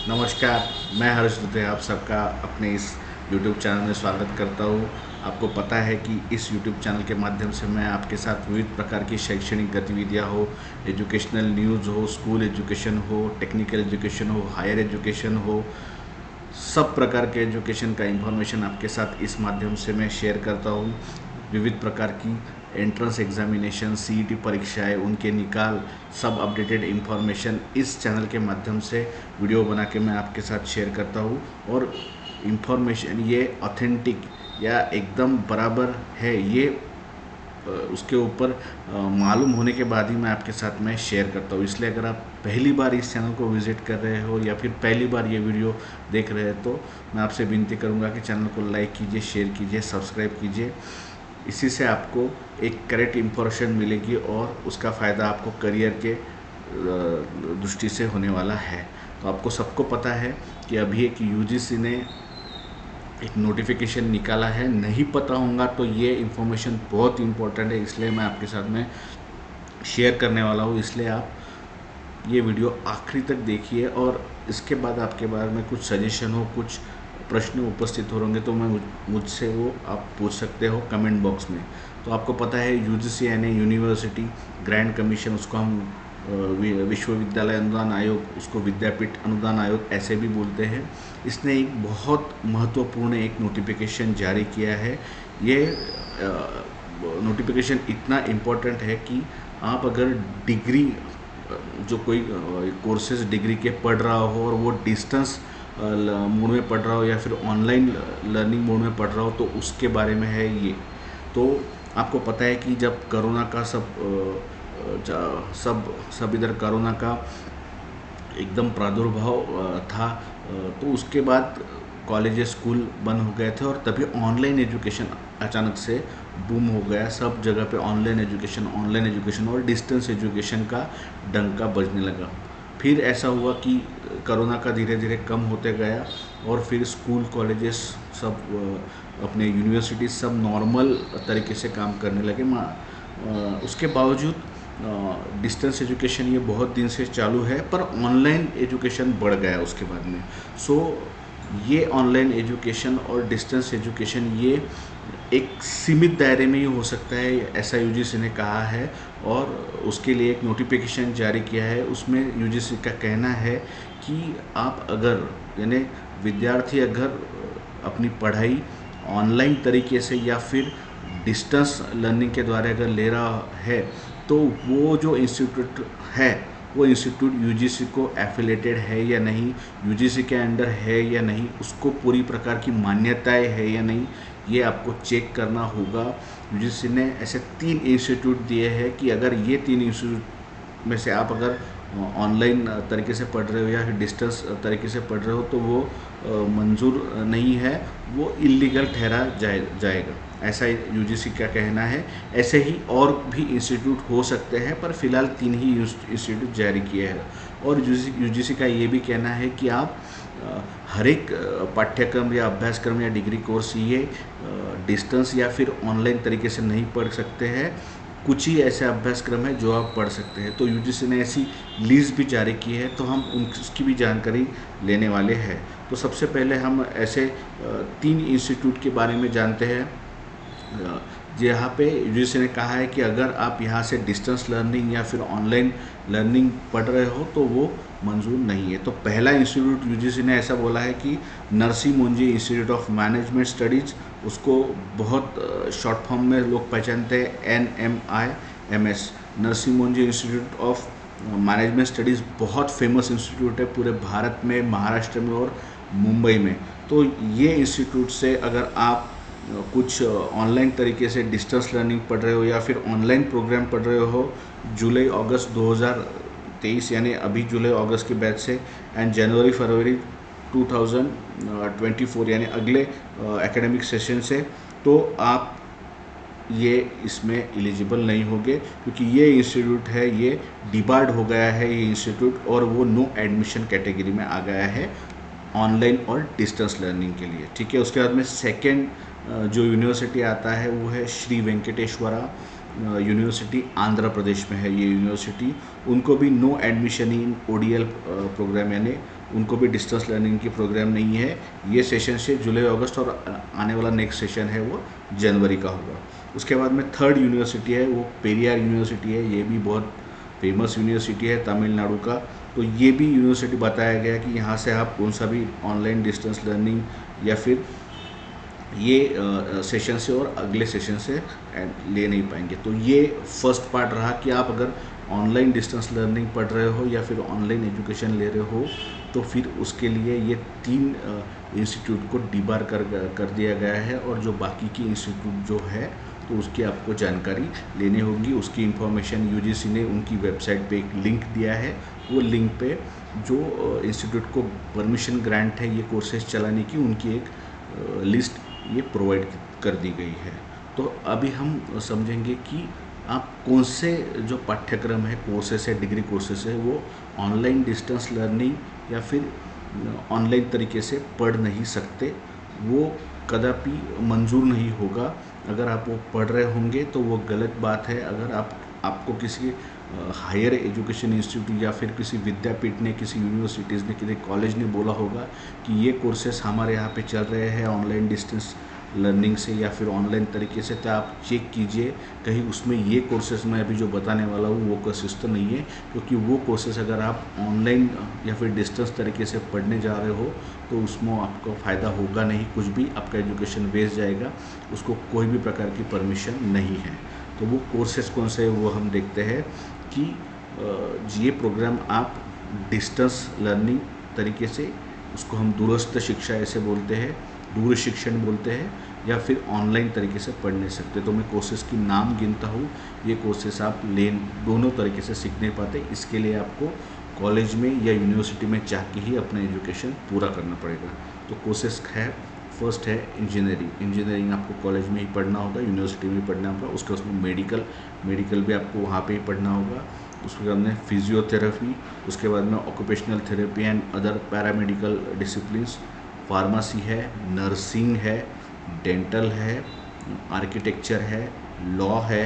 नमस्कार, मैं हर्ष दुबे आप सबका अपने इस YouTube चैनल में स्वागत करता हूँ। आपको पता है कि इस YouTube चैनल के माध्यम से मैं आपके साथ विविध प्रकार की शैक्षणिक गतिविधियाँ हो, एजुकेशनल न्यूज़ हो, स्कूल एजुकेशन हो, टेक्निकल एजुकेशन हो, हायर एजुकेशन हो, सब प्रकार के एजुकेशन का इंफॉर्मेशन आपके साथ इस माध्यम से मैं शेयर करता हूँ। विविध प्रकार की एंट्रेंस एग्जामिनेशन, सीईटी परीक्षाएं, उनके निकाल, सब अपडेटेड इंफॉर्मेशन इस चैनल के माध्यम से वीडियो बना के मैं आपके साथ शेयर करता हूँ। और इंफॉर्मेशन ये ऑथेंटिक या एकदम बराबर है, ये उसके ऊपर मालूम होने के बाद ही मैं आपके साथ में शेयर करता हूँ। इसलिए अगर आप पहली बार इस चैनल को विज़िट कर रहे हो या फिर पहली बार ये वीडियो देख रहे हैं तो मैं आपसे विनती करूँगा कि चैनल को लाइक कीजिए, शेयर कीजिए, सब्सक्राइब कीजिए। इसी से आपको एक करेक्ट इन्फॉर्मेशन मिलेगी और उसका फ़ायदा आपको करियर के दृष्टि से होने वाला है। तो आपको सबको पता है कि अभी एक यूजीसी ने एक नोटिफिकेशन निकाला है। नहीं पता होगा तो ये इन्फॉर्मेशन बहुत इम्पोर्टेंट है, इसलिए मैं आपके साथ में शेयर करने वाला हूँ। इसलिए आप ये वीडियो आखिरी तक देखिए और इसके बाद आपके बारे में कुछ सजेशन हो, कुछ प्रश्न उपस्थित हो होंगे तो मैं मुझसे वो आप पूछ सकते हो कमेंट बॉक्स में। तो आपको पता है यूजीसी यानी यूनिवर्सिटी ग्रैंड कमीशन, उसको हम विश्वविद्यालय अनुदान आयोग, उसको विद्यापीठ अनुदान आयोग ऐसे भी बोलते हैं। इसने एक बहुत महत्वपूर्ण एक नोटिफिकेशन जारी किया है। ये नोटिफिकेशन इतना इम्पोर्टेंट है कि आप अगर डिग्री जो कोई कोर्सेज डिग्री के पढ़ रहा हो और वो डिस्टेंस मोड में पढ़ रहा हो या फिर ऑनलाइन लर्निंग मोड में पढ़ रहा हो तो उसके बारे में है ये। तो आपको पता है कि जब कोरोना का सब इधर कोरोना का एकदम प्रादुर्भाव था, तो उसके बाद कॉलेज स्कूल बंद हो गए थे और तभी ऑनलाइन एजुकेशन अचानक से बूम हो गया। सब जगह पे ऑनलाइन एजुकेशन और डिस्टेंस एजुकेशन का डंका बजने लगा। फिर ऐसा हुआ कि कोरोना का धीरे धीरे कम होते गया और फिर स्कूल कॉलेजेस सब अपने यूनिवर्सिटी सब नॉर्मल तरीके से काम करने लगे। उसके बावजूद डिस्टेंस एजुकेशन ये बहुत दिन से चालू है, पर ऑनलाइन एजुकेशन बढ़ गया उसके बाद में। सो ये ऑनलाइन एजुकेशन और डिस्टेंस एजुकेशन ये एक सीमित दायरे में ही हो सकता है, ऐसा यूजीसी ने कहा है। और उसके लिए एक नोटिफिकेशन जारी किया है। उसमें यूजीसी का कहना है कि आप अगर यानी विद्यार्थी अगर अपनी पढ़ाई ऑनलाइन तरीके से या फिर डिस्टेंस लर्निंग के द्वारा अगर ले रहा है तो वो जो इंस्टीट्यूट है वो इंस्टीट्यूट यूजीसी को एफिलेटेड है या नहीं, यूजीसी के अंडर है या नहीं, उसको पूरी प्रकार की मान्यताएं है या नहीं, ये आपको चेक करना होगा। यूजीसी ने ऐसे 3 इंस्टीट्यूट दिए हैं कि अगर ये 3 इंस्टीट्यूट में से आप अगर ऑनलाइन तरीके से पढ़ रहे हो या फिर डिस्टेंस तरीके से पढ़ रहे हो तो वो मंजूर नहीं है, वो इलीगल ठहरा जाएगा, ऐसा यूजीसी का कहना है। ऐसे ही और भी इंस्टीट्यूट हो सकते हैं, पर फिलहाल 3 ही इंस्टीट्यूट जारी किए हैं। और यूजीसी का ये भी कहना है कि आप हर एक पाठ्यक्रम या अभ्यासक्रम या डिग्री कोर्स ये डिस्टेंस या फिर ऑनलाइन तरीके से नहीं पढ़ सकते हैं। कुछ ही ऐसे अभ्यासक्रम है जो आप पढ़ सकते हैं। तो यूजीसी ने ऐसी लिस्ट भी जारी की है, तो हम उसकी भी जानकारी लेने वाले हैं। तो सबसे पहले हम ऐसे 3 इंस्टीट्यूट के बारे में जानते हैं जहाँ पे यूजीसी ने कहा है कि अगर आप यहाँ से डिस्टेंस लर्निंग या फिर ऑनलाइन लर्निंग पढ़ रहे हो तो वो मंजूर नहीं है। तो पहला इंस्टीट्यूट यूजीसी ने ऐसा बोला है कि नरसी मुंजी इंस्टीट्यूट ऑफ मैनेजमेंट स्टडीज़, उसको बहुत शॉर्ट फॉर्म में लोग पहचानते हैं NMIMS। नरसी मुंजी इंस्टीट्यूट ऑफ मैनेजमेंट स्टडीज़ बहुत फेमस इंस्टीट्यूट है पूरे भारत में, महाराष्ट्र में और मुंबई में। तो ये इंस्टीट्यूट से अगर आप कुछ ऑनलाइन तरीके से डिस्टेंस लर्निंग पढ़ रहे हो या फिर ऑनलाइन प्रोग्राम पढ़ रहे हो जुलाई अगस्त 2023 यानी अभी जुलाई अगस्त के बैच से एंड जनवरी फरवरी 2024 यानी अगले एकेडमिक सेशन से, तो आप ये इसमें एलिजिबल नहीं होंगे क्योंकि ये इंस्टीट्यूट है ये डिबार्ड हो गया है ये इंस्टीट्यूट, और वो नो एडमिशन कैटेगरी में आ गया है ऑनलाइन और डिस्टेंस लर्निंग के लिए। ठीक है, उसके बाद में सेकेंड जो यूनिवर्सिटी आता है वो है श्री वेंकटेश्वरा यूनिवर्सिटी आंध्र प्रदेश में है ये यूनिवर्सिटी, उनको भी no admission in ODL programme, यानी उनको भी डिस्टेंस लर्निंग की प्रोग्राम नहीं है। ये सेशन से जुलाई अगस्त और आने वाला नेक्स्ट सेशन है वो जनवरी का होगा। उसके बाद में थर्ड यूनिवर्सिटी है वो पेरियार यूनिवर्सिटी है, ये भी बहुत फेमस यूनिवर्सिटी है तमिलनाडु का। तो ये भी यूनिवर्सिटी बताया गया कि यहाँ से आप कौन सा भी ऑनलाइन डिस्टेंस लर्निंग या फिर ये सेशन से और अगले सेशन से ले नहीं पाएंगे। तो ये फर्स्ट पार्ट रहा कि आप अगर ऑनलाइन डिस्टेंस लर्निंग पढ़ रहे हो या फिर ऑनलाइन एजुकेशन ले रहे हो तो फिर उसके लिए ये 3 इंस्टीट्यूट को डिबार कर दिया गया है, और जो बाकी की इंस्टीट्यूट जो है तो उसकी आपको जानकारी लेनी होगी। उसकी इंफॉर्मेशन UGC ने उनकी वेबसाइट पे एक लिंक दिया है, वो लिंक पे जो इंस्टीट्यूट को परमिशन ग्रांट है ये कोर्सेज चलाने की, उनकी एक लिस्ट ये प्रोवाइड कर दी गई है। तो अभी हम समझेंगे कि आप कौन से जो पाठ्यक्रम है, कोर्सेस है, डिग्री कोर्सेस है, वो ऑनलाइन डिस्टेंस लर्निंग या फिर ऑनलाइन तरीके से पढ़ नहीं सकते, वो कदापि मंजूर नहीं होगा। अगर आप वो पढ़ रहे होंगे तो वो गलत बात है। अगर आपको किसी हायर एजुकेशन इंस्टीट्यूट या फिर किसी विद्यापीठ ने, किसी यूनिवर्सिटीज़ ने, किसी कॉलेज ने बोला होगा कि ये कोर्सेस हमारे यहाँ पे चल रहे हैं ऑनलाइन डिस्टेंस लर्निंग से या फिर ऑनलाइन तरीके से, तो आप चेक कीजिए कहीं उसमें ये कोर्सेस मैं अभी जो बताने वाला हूँ वो कोर्सेस तो नहीं है। क्योंकि वो कोर्सेस अगर आप ऑनलाइन या फिर डिस्टेंस तरीके से पढ़ने जा रहे हो तो उसमें आपको फ़ायदा होगा नहीं, कुछ भी आपका एजुकेशन वेस्ट जाएगा, उसको कोई भी प्रकार की परमिशन नहीं है। तो वो कोर्सेस कौन से वो हम देखते हैं कि ये प्रोग्राम आप डिस्टेंस लर्निंग तरीके से, उसको हम दूरस्थ शिक्षा ऐसे बोलते हैं, दूर शिक्षण बोलते हैं, या फिर ऑनलाइन तरीके से पढ़ नहीं सकते। तो मैं कोर्सेज की नाम गिनता हूँ, ये कोर्सेज आप दोनों तरीके से सीख नहीं पाते। इसके लिए आपको कॉलेज में या यूनिवर्सिटी में जाके ही अपना एजुकेशन पूरा करना पड़ेगा। तो कोर्सेज है, फर्स्ट है इंजीनियरिंग आपको कॉलेज में ही पढ़ना होगा, यूनिवर्सिटी में ही पढ़ना होगा। उसके उसमें मेडिकल भी आपको वहाँ पे ही पढ़ना होगा। उसके बाद में फिजियोथेरेपी, उसके बाद में occupational therapy and other paramedical disciplines, pharmacy है, नर्सिंग है, डेंटल है, आर्किटेक्चर है, लॉ है,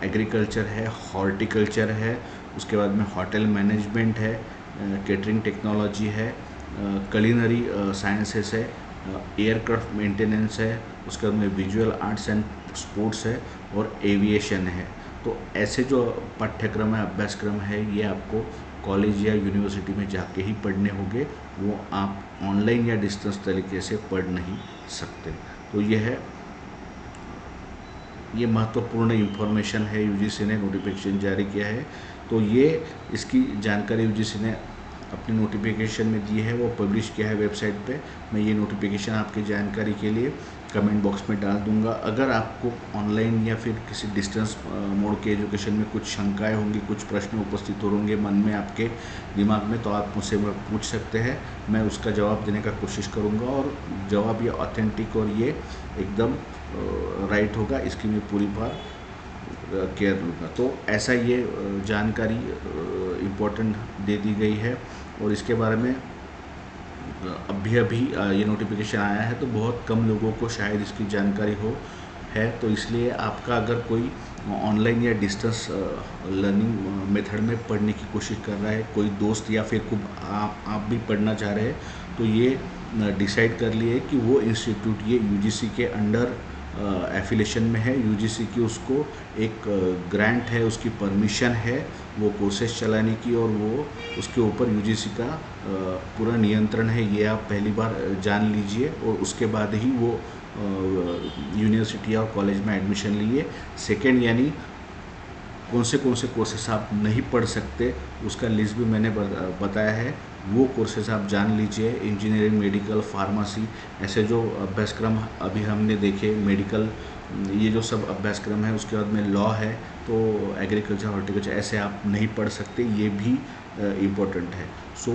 एग्रीकल्चर है, हॉर्टिकल्चर है, उसके बाद में होटल मैनेजमेंट है, केटरिंग टेक्नोलॉजी है, कुलिनरी साइंसेस है, एयरक्राफ्ट मेंटेनेंस है, उसके बाद में विजुअल आर्ट्स एंड स्पोर्ट्स है और एविएशन है। तो ऐसे जो पाठ्यक्रम है, अभ्यासक्रम है, ये आपको कॉलेज या यूनिवर्सिटी में जाके ही पढ़ने होंगे, वो आप ऑनलाइन या डिस्टेंस तरीके से पढ़ नहीं सकते। तो ये महत्वपूर्ण इन्फॉर्मेशन है, UGC ने नोटिफिकेशन जारी किया है। तो ये इसकी जानकारी UGC ने अपनी नोटिफिकेशन में दी है, वो पब्लिश किया है वेबसाइट पे। मैं ये नोटिफिकेशन आपकी जानकारी के लिए कमेंट बॉक्स में डाल दूंगा। अगर आपको ऑनलाइन या फिर किसी डिस्टेंस मोड के एजुकेशन में कुछ शंकाएं होंगी, कुछ प्रश्न उपस्थित होंगे मन में आपके दिमाग में, तो आप मुझसे पूछ सकते हैं, मैं उसका जवाब देने का कोशिश करूँगा। और जवाब ये ऑथेंटिक और ये एकदम राइट होगा, इसकी मैं पूरी बार केयर लूँगा। तो ऐसा ये जानकारी इम्पोर्टेंट दे दी गई है। और इसके बारे में अभी ये नोटिफिकेशन आया है, तो बहुत कम लोगों को शायद इसकी जानकारी है। तो इसलिए आपका अगर कोई ऑनलाइन या डिस्टेंस लर्निंग मेथड में पढ़ने की कोशिश कर रहा है, कोई दोस्त या फिर खुद आप भी पढ़ना चाह रहे हैं, तो ये डिसाइड कर लिए कि वो इंस्टीट्यूट ये UGC के अंडर एफिलेशन में है, UGC की उसको एक ग्रांट है, उसकी परमिशन है वो कोर्सेज चलाने की, और वो उसके ऊपर UGC का पूरा नियंत्रण है। ये आप पहली बार जान लीजिए, और उसके बाद ही वो यूनिवर्सिटी और कॉलेज में एडमिशन लिए। सेकेंड, यानी कौन से कोर्सेस आप नहीं पढ़ सकते उसका लिस्ट भी मैंने बताया है, वो कोर्सेस आप जान लीजिए। इंजीनियरिंग, मेडिकल, फार्मेसी, ऐसे जो अभ्यासक्रम अभी हमने देखे, मेडिकल, ये जो सब अभ्यासक्रम है, उसके बाद में लॉ है, तो एग्रीकल्चर, हॉर्टिकल्चर, ऐसे आप नहीं पढ़ सकते, ये भी इम्पोर्टेंट है। सो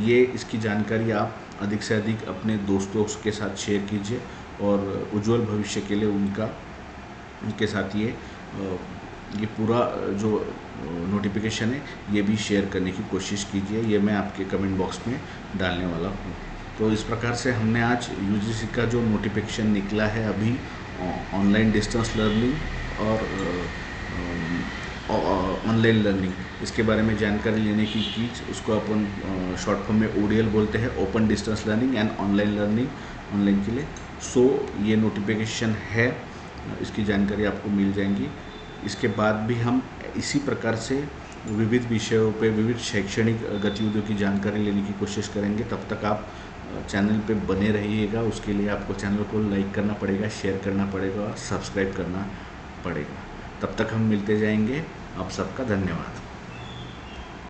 ये इसकी जानकारी आप अधिक से अधिक अपने दोस्तों के साथ शेयर कीजिए, और उज्जवल भविष्य के लिए उनके साथ ये पूरा जो नोटिफिकेशन है ये भी शेयर करने की कोशिश कीजिए। ये मैं आपके कमेंट बॉक्स में डालने वाला हूँ। तो इस प्रकार से हमने आज UGC का जो नोटिफिकेशन निकला है अभी ऑनलाइन डिस्टेंस लर्निंग और ऑनलाइन लर्निंग, इसके बारे में जानकारी लेने की उसको अपन शॉर्ट फॉर्म में ODL बोलते हैं, open distance learning and online learning, online के लिए। सो ये नोटिफिकेशन है, इसकी जानकारी आपको मिल जाएंगी। इसके बाद भी हम इसी प्रकार से विविध विषयों पे, विविध शैक्षणिक गतिविधियों की जानकारी लेने की कोशिश करेंगे। तब तक आप चैनल पे बने रहिएगा। उसके लिए आपको चैनल को लाइक करना पड़ेगा, शेयर करना पड़ेगा और सब्सक्राइब करना पड़ेगा। तब तक हम मिलते जाएंगे। आप सबका धन्यवाद।